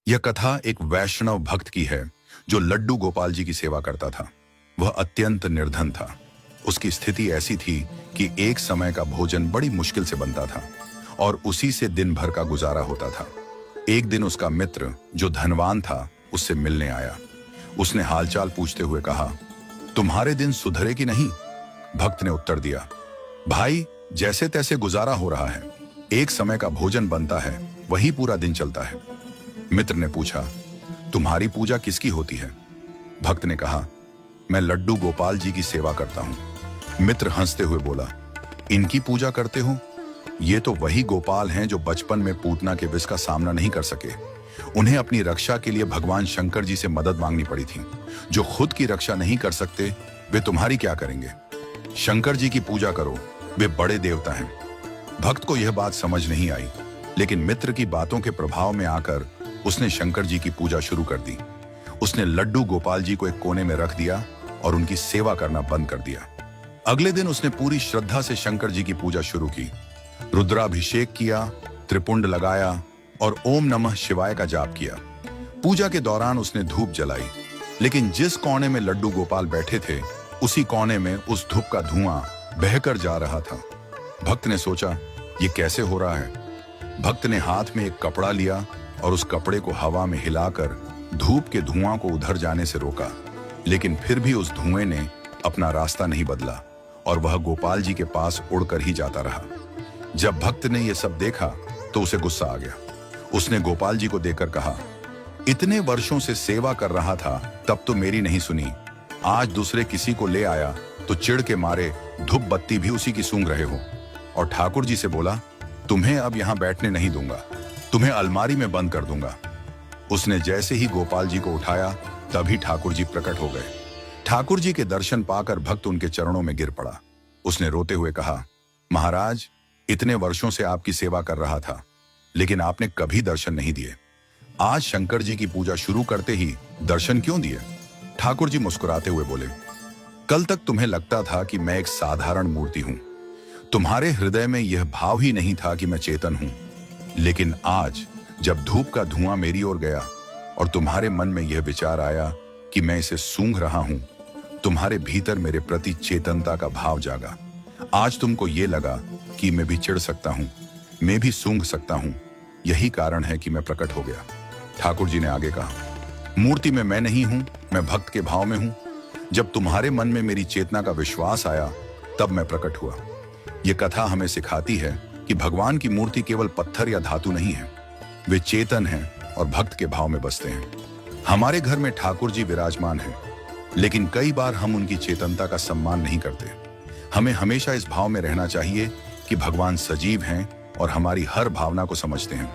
यह कथा एक वैष्णव भक्त की है जो लड्डू गोपाल जी की सेवा करता था। वह अत्यंत निर्धन था। उसकी स्थिति ऐसी थी कि एक समय का भोजन बड़ी मुश्किल से बनता था और उसी से दिन भर का गुजारा होता था। एक दिन उसका मित्र जो धनवान था उससे मिलने आया। उसने हालचाल पूछते हुए कहा, तुम्हारे दिन सुधरे कि नहीं? भक्त ने उत्तर दिया, भाई जैसे तैसे गुजारा हो रहा है। एक समय का भोजन बनता है, वही पूरा दिन चलता है। मित्र ने पूछा, तुम्हारी पूजा किसकी होती है? भक्त ने कहा, मैं लड्डू गोपाल जी की सेवा करता हूं। मित्र हंसते हुए बोला, इनकी पूजा करते हो? ये तो वही गोपाल हैं जो बचपन में पूतना के विष का सामना नहीं कर सके। उन्हें अपनी रक्षा के लिए भगवान शंकर जी से मदद मांगनी पड़ी थी। जो खुद की रक्षा नहीं कर सकते वे तुम्हारी क्या करेंगे? शंकर जी की पूजा करो, वे बड़े देवता हैं। भक्त को यह बात समझ नहीं आई, लेकिन मित्र की बातों के प्रभाव में आकर उसने शंकर जी की पूजा शुरू कर दी। उसने लड्डू गोपाल जी को एक कोने में रख दिया और उनकी सेवा करना बंद कर दिया। अगले दिन उसने पूरी श्रद्धा से शंकर जी की पूजा शुरू की। रुद्राभिषेक किया, त्रिपुंड लगाया और ओम नमः शिवाय का जाप किया। पूजा के दौरान उसने धूप जलाई, लेकिन जिस कोने में लड्डू गोपाल बैठे थे उसी कोने में उस धूप का धुआं बहकर जा रहा था। भक्त ने सोचा, ये कैसे हो रहा है? भक्त ने हाथ में एक कपड़ा लिया और उस कपड़े को हवा में हिलाकर धूप के धुआं को उधर जाने से रोका, लेकिन फिर भी उस धुएं ने अपना रास्ता नहीं बदला और वह गोपाल जी के पास उड़कर ही जाता रहा। जब भक्त ने यह सब देखा तो उसे गुस्सा आ गया। उसने गोपाल जी को देखकर कहा, इतने वर्षों से सेवा कर रहा था तब तो मेरी नहीं सुनी, आज दूसरे किसी को ले आया तो चिढ़ के मारे धूप बत्ती भी उसी की सूंघ रहे हो। और ठाकुर जी से बोला, तुम्हें अब यहां बैठने नहीं दूंगा, तुम्हें अलमारी में बंद कर दूंगा। उसने जैसे ही गोपाल जी को उठाया तभी ठाकुर जी प्रकट हो गए। ठाकुर जी के दर्शन पाकर भक्त उनके चरणों में गिर पड़ा। उसने रोते हुए कहा, महाराज इतने वर्षों से आपकी सेवा कर रहा था, लेकिन आपने कभी दर्शन नहीं दिए। आज शंकर जी की पूजा शुरू करते ही दर्शन क्यों दिए? ठाकुर जी मुस्कुराते हुए बोले, कल तक तुम्हें लगता था कि मैं एक साधारण मूर्ति हूं। तुम्हारे हृदय में यह भाव ही नहीं था कि मैं चेतन हूं। लेकिन आज जब धूप का धुआं मेरी ओर गया और तुम्हारे मन में यह विचार आया कि मैं इसे सूंघ रहा हूं, तुम्हारे भीतर मेरे प्रति चेतनता का भाव जागा। आज तुमको ये लगा कि मैं भी चिढ़ सकता हूं, मैं भी सूंघ सकता हूं। यही कारण है कि मैं प्रकट हो गया। ठाकुर जी ने आगे कहा, मूर्ति में मैं नहीं हूं, मैं भक्त के भाव में हूं। जब तुम्हारे मन में मेरी चेतना का विश्वास आया तब मैं प्रकट हुआ। यह कथा हमें सिखाती है कि भगवान की मूर्ति केवल पत्थर या धातु नहीं है, वे चेतन हैं और भक्त के भाव में बसते हैं। हमारे घर में ठाकुर जी विराजमान हैं, लेकिन कई बार हम उनकी चेतनता का सम्मान नहीं करते। हमें हमेशा इस भाव में रहना चाहिए कि भगवान सजीव हैं और हमारी हर भावना को समझते हैं।